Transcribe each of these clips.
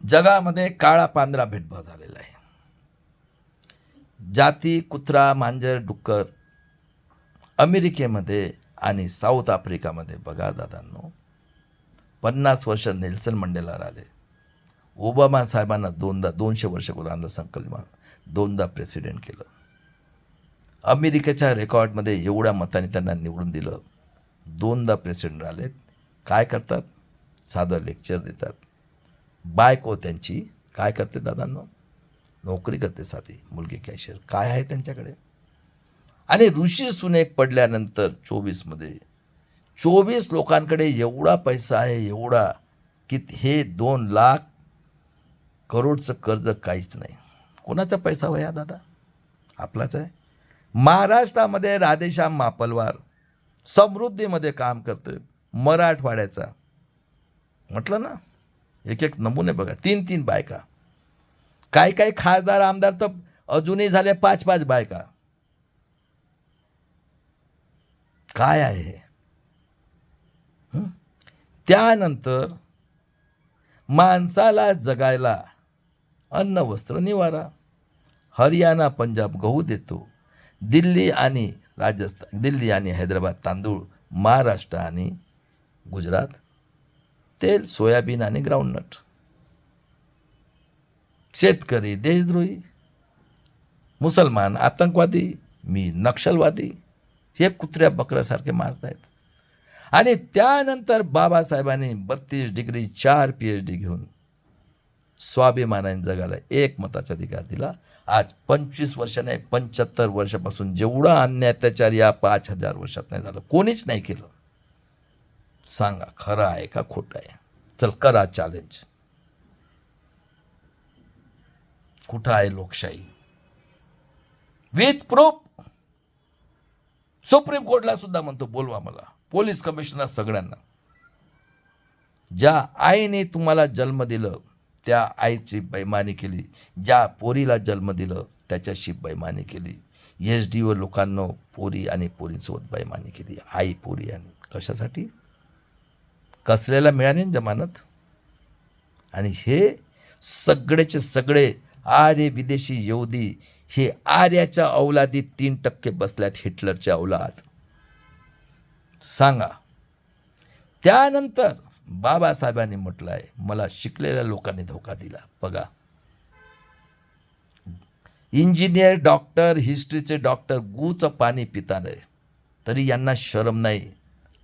जगामध्ये काळा पांढरा भेदभाव झालेला आहे. जाती, कुत्रा, मांजर, डुक्कर अमेरिकेमध्ये आणि साऊथ आफ्रिकामध्ये बघा दादांनो, 50 वर्ष नेल्सन मंडेला राहिले. ओबामा साहेबांना 200 वर्ष गुलामला संकल्प दोनदा प्रेसिडेंट केलं. अमेरिकेच्या रेकॉर्डमध्ये एवढ्या मतांनी त्यांना निवडून दिलं. दोनदा प्रेसिडेंट राहिलेत. काय करतात? साधं लेक्चर देतात. बायको त्यांची काय करते दादांनो? नोकरी करते, साधी मुलगी कॅशियर. काय आहे त्यांच्याकडे? आणि ऋषी सुनेक पडल्यानंतर 24 मध्ये 24 लोकांकडे एवढा पैसा आहे, एवढा की हे 2 लाख करोडचं कर्ज काहीच नाही. कोणाचा पैसा वया दादा? आपलाच आहे. महाराष्ट्रामध्ये राधेश्याम मापलवार समृद्धीमध्ये काम करतोय, मराठवाड्याचा. म्हटलं ना, एक एक नमुने बघा. 3 बायका. काही काही खासदार आमदार तर अजूनही झाले 5 बायका. काय आहे हे? त्यानंतर माणसाला जगायला अन्न, वस्त्र, निवारा. हरियाणा, पंजाब गहू देतो. दिल्ली आणि हैदराबाद तांदूळ. महाराष्ट्र आणि गुजरात तेल, सोयाबीन आणि ग्राउंडनट. शेतकरी देशद्रोही, मुसलमान आतंकवादी, मी नक्षलवादी, हे कुत्र्या बकऱ्यासारखे मारतायत. आणि त्यानंतर बाबासाहेबांनी 32 डिग्री 4 PhD घेऊन स्वाभिमानाने जगाला एक मताचा अधिकार दिला. आज 25 वर्ष नाही, 75 वर्षापासून जेवढा अन्याय अत्याचार या 5000 वर्षात नाही झालं, कोणीच नाही केलं. सांगा, खरं आहे का खोटं आहे? चल करा चॅलेंज. कुठं आहे लोकशाही? With proof. सुप्रीम कोर्टला सुद्धा म्हणतो, बोलवा मला. पोलीस कमिशनर, सगळ्यांना. ज्या आईने तुम्हाला जन्म दिलं त्या आईची बेईमानी केली, ज्या पोरीला जन्म दिलं त्याच्याशी बेईमानी केली. SDO लोकांना पोरी आणि पोरींसोबत बेईमानी केली. आई, पोरी. आणि कशासाठी? कसलेला मिळाली जमानत. आणि हे सगळेचे सगळे आर्य, विदेशी, यहुदी, हे आर्याच्या औलादीत 3% बसल्यात, हिटलरच्या औलाद. सांगा. त्यानंतर बाबासाहेबांनी म्हटलं आहे, मला शिकलेल्या लोकांनी धोका दिला. बघा, इंजिनियर, डॉक्टर, हिस्ट्रीचे डॉक्टर गूचं पाणी पितात आहे, तरी यांना शरम नाही.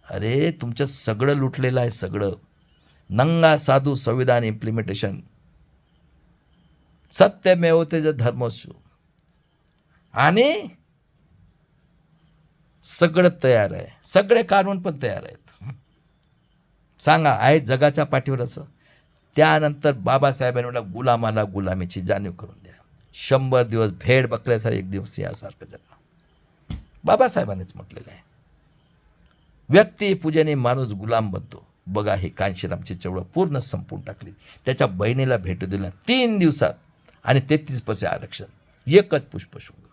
अरे, तुमचं सगळं लुटलेलं आहे, सगळं. नंगा साधू संविधान इम्प्लिमेंटेशन, सत्यमेव जयते धर्मस्व, आणि सगळं तयार आहे. सगळे कानून पण तयार आहेत. सांगा, आहे जगाच्या पाठीवर असं? त्यानंतर बाबासाहेबांनी म्हटलं, गुलामाला गुलामीची जाणीव करून द्या. 100 दिवस भेड बकऱ्यासारखं, 1 दिवस सिंहासारखं जगणं. बाबासाहेबांनीच म्हटलेलं आहे. व्यक्ती पूजेने माणूस गुलाम बनतो. बघा, हे कांशीरामची चळवळ पूर्ण संपून टाकली. त्याच्या बहिणीला भेटू दिला 3 दिवसात, आणि 33% आरक्षण, एकच पुष्पशृंग.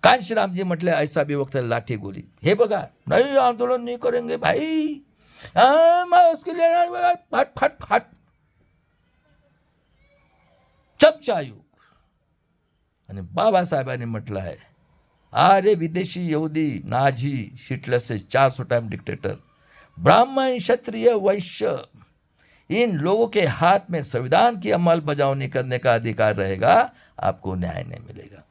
कांशीरामजी म्हटले, ऐसा भी वक्त लाठी गोली. हे बघा, नाही आंदोलन नाही करेंगे भाई, उसके लिए फट फट फट. चमचा युग. आणि बाबासाहेबांनी म्हटलं आहे, आर्य, विदेशी, यहूदी, नाझी, हिटलर से 400 टाइम डिक्टेटर, ब्राह्मण, क्षत्रिय, वैश्य, इन लोगों के हाथ में संविधान की अमलबजावनी करने का अधिकार रहेगा, आपको न्याय नहीं मिलेगा.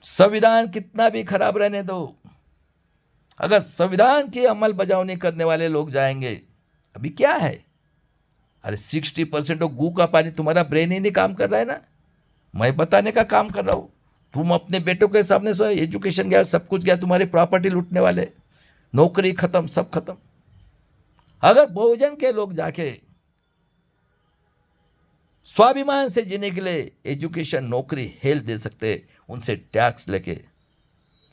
संविधान कितना भी खराब रहने दो, अगर संविधान की अमलबजावनी करने वाले लोग जाएंगे. अभी क्या है? अरे 60% गू का पानी तुम्हारा ब्रेन ही नहीं काम कर रहा है ना. मैं बताने का काम कर रहा हूँ. तुम अपने बेटों के सामने सो, एजुकेशन गया, सब कुछ गया, तुम्हारी प्रॉपर्टी लूटने वाले, नौकरी खत्म, सब खत्म. अगर बहुजन के लोग जाके स्वाभिमान से जीने के लिए एजुकेशन, नौकरी, हेल्थ दे सकते, उनसे टैक्स लेके,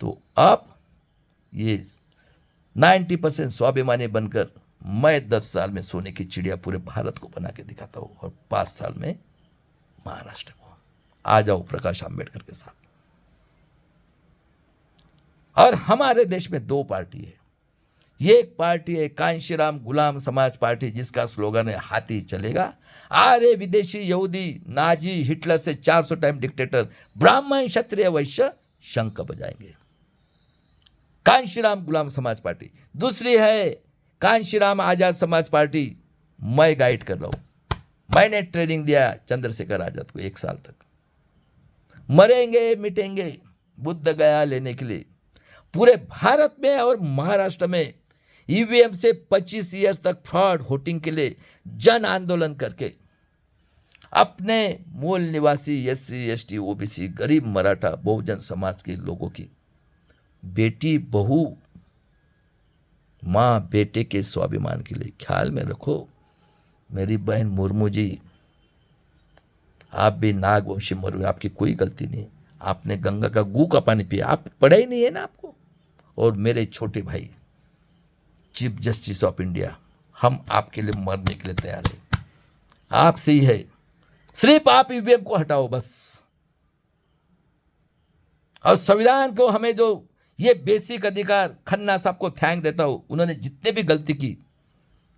तो आप ये 90% स्वाभिमानी बनकर मैं 10 साल में सोने की चिड़िया पूरे भारत को बना के दिखाता हूँ, और 5 साल में महाराष्ट्र को. आ जाओ प्रकाश आंबेडकर के साथ. और हमारे देश में 2 पार्टी है. ये एक पार्टी है कांशीराम गुलाम समाज पार्टी, जिसका स्लोगन है हाथी चलेगा। आर्य विदेशी यहूदी नाजी हिटलर से 400 टाइम डिक्टेटर ब्राह्मण क्षत्रिय वैश्य शंख बजाएंगे। कांशीराम गुलाम समाज पार्टी। दूसरी है कांशीराम आजाद समाज पार्टी, मैं गाइड कर रहा हूं, मैंने ट्रेनिंग दिया चंद्रशेखर आजाद को 1 साल तक। मरेंगे मिटेंगे बुद्ध गया लेने के लिए पूरे भारत में और महाराष्ट्र में ईवीएम से 25 ईयर्स तक फ्रॉड वोटिंग के लिए जन आंदोलन करके अपने मूल निवासी एससी एसटी ओबीसी गरीब मराठा बहुजन समाज के लोगों की बेटी बहू माँ बेटे के स्वाभिमान के लिए ख्याल में रखो। मेरी बहन मुर्मू जी, आप भी नागवंशी मरु, आपकी कोई गलती नहीं, आपने गंगा का गू का पानी पिया, आप पढ़ा ही नहीं है ना आपको। और मेरे छोटे भाई चीफ जस्टिस ऑफ इंडिया, हम आपके लिए मरने के लिए तैयार हैं, आपसे ही है, सिर्फ आप ईवीएम को हटाओ बस। और संविधान को हमें जो ये बेसिक अधिकार, खन्ना साहब को थैंक देता हूं, उन्होंने जितने भी गलती की,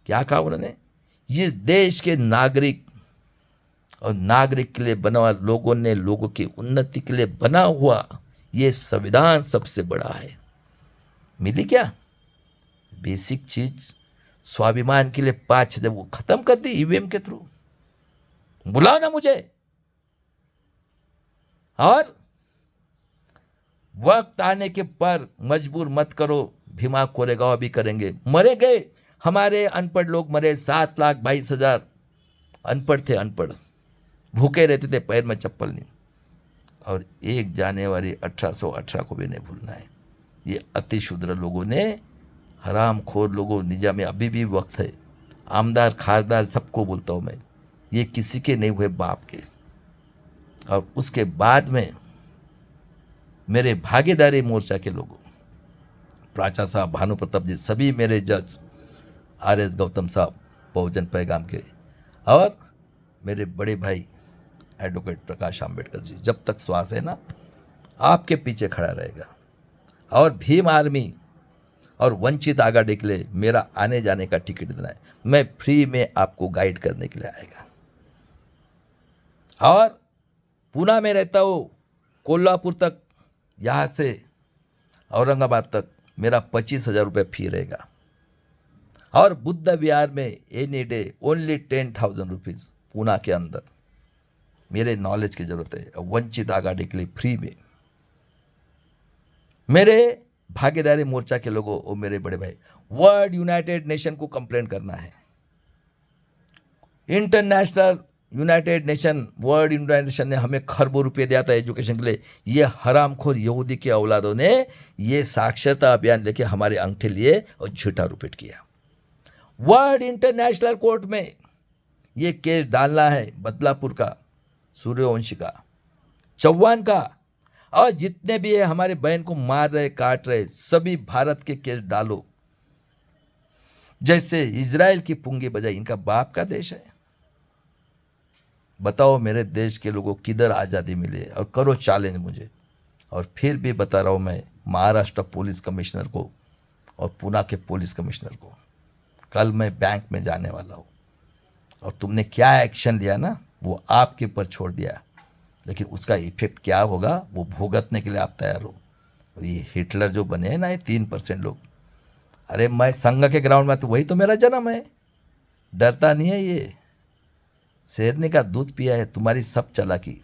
क्या कहा उन्होंने, ये देश के नागरिक और नागरिक के लिए बना हुआ, लोगों ने लोगों की उन्नति के लिए बना हुआ ये संविधान सबसे बड़ा है। मिली क्या बेसिक चीज, स्वाभिमान के लिए 5 जब वो खत्म कर दी ईवीएम के थ्रू। बुलाओ ना मुझे। और वक्त आने के पर मजबूर मत करो, भीमा कोरेगांव भी करेंगे। मरे गए हमारे अनपढ़ लोग, मरे 7,22,000 अनपढ़ थे, अनपढ़ भूखे रहते थे, पैर में चप्पल नहीं। और 1 जनवरी 1818 को भी नहीं भूलना है। ये अति शूद्र लोगों ने, हरामखोर लोगों, निजाम में अभी भी वक्त है, आमदार खासदार सबको बोलता हूँ मैं, ये किसी के नहीं हुए बाप के। और उसके बाद में मेरे भागीदारी मोर्चा के लोगों, प्राचा साहब, भानु प्रताप जी, सभी मेरे जज, RS गौतम साहब बहुजन पैगाम के, और मेरे बड़े भाई एडवोकेट प्रकाश आंबेडकर जी, जब तक श्वास है ना आपके पीछे खड़ा रहेगा। और भीम आर्मी और वंचित आघाड़ी के लिए मेरा आने जाने का टिकट देना है, मैं फ्री में आपको गाइड करने के लिए आएगा। और पूना में रहता हूँ, कोल्हापुर तक, यहाँ से औरंगाबाद तक मेरा 25,000 रुपये फी रहेगा। और बुद्ध विहार में any day only 10,000 rupees Poona के अंदर। मेरे नॉलेज की ज़रूरत है, वंचित आघाड़ी के लिए फ्री में। मेरे भागीदारी मोर्चा के लोगों और मेरे बड़े भाई, वर्ल्ड यूनाइटेड नेशन को कंप्लेंट करना है। International United nation, world United nation ने हमें खरबों रुपये दिया था एजुकेशन के लिए। ये हरामखोर यहूदी के औलादों ने ये साक्षरता अभियान लेके हमारे अंगूठे लिए और झूठा रुपीट किया। वर्ल्ड इंटरनेशनल कोर्ट में ये केस डालना है, बदलापुर का, सूर्यवंशी का, चौहान का, और जितने भी है हमारे बहन को मार रहे काट रहे, सभी भारत के केस डालो। जैसे इजराइल की पुंगी बजाई, इनका बाप का देश है। बताओ मेरे देश के लोगों किधर आज़ादी मिले, और करो चैलेंज मुझे। और फिर भी बता रहा हूँ मैं महाराष्ट्र पुलिस कमिश्नर को और पुणे के पुलिस कमिश्नर को, कल मैं बैंक में जाने वाला हूँ, और तुमने क्या एक्शन लिया ना वो आपके ऊपर छोड़ दिया, लेकिन उसका इफेक्ट क्या होगा वो भुगतने के लिए आप तैयार हो। ये हिटलर जो बने हैं ना, ये 3% लोग, अरे मैं संघ के ग्राउंड में, तो वही तो मेरा जन्म है, डरता नहीं है। ये शेरनी का दूध पिया है, तुम्हारी सब चालाकी,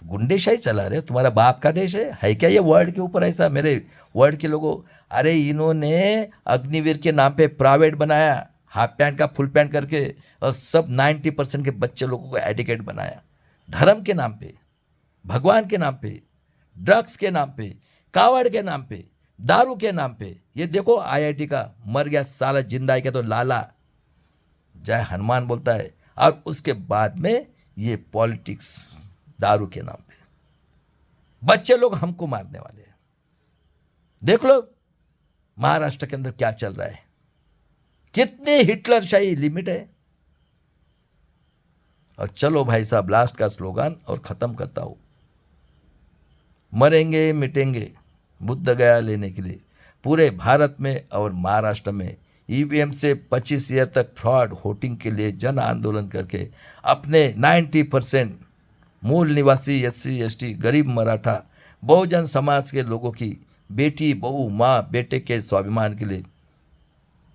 गुंडेशाही चला रहे हो, तुम्हारा बाप का देश है क्या ये वर्ल्ड के ऊपर ऐसा? मेरे वर्ल्ड के लोगों, अरे इन्होंने अग्निवीर के नाम पे प्राइवेट बनाया, हाफ पैंट का फुल पैंट करके, और सब 90% के बच्चे लोगों को एडिकेट बनाया, धर्म के नाम पे, भगवान के नाम पे, ड्रग्स के नाम पे, कावड़ के नाम पे, दारू के नाम पे। ये देखो IIT का मर गया साला, जिंदा है तो लाला जय हनुमान बोलता है। और उसके बाद में ये पॉलिटिक्स, दारू के नाम पे बच्चे लोग हमको मारने वाले हैं। देख लो महाराष्ट्र के अंदर क्या चल रहा है, कितनी हिटलरशाही लिमिट है। और चलो भाई साहब, लास्ट का स्लोगन और खत्म करता हूं, मरेंगे मिटेंगे बुद्ध गया लेने के लिए पूरे भारत में और महाराष्ट्र में ईवीएम से 25 ईयर तक फ्रॉड वोटिंग के लिए जन आंदोलन करके अपने 90% मूल निवासी SC ST गरीब मराठा बहुजन समाज के लोगों की बेटी बहू माँ बेटे के स्वाभिमान के लिए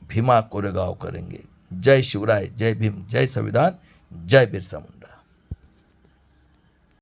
भीमा कोरेगांव करेंगे। जय शिवराय, जय भीम, जय संविधान, जय बिरसा मुंडा।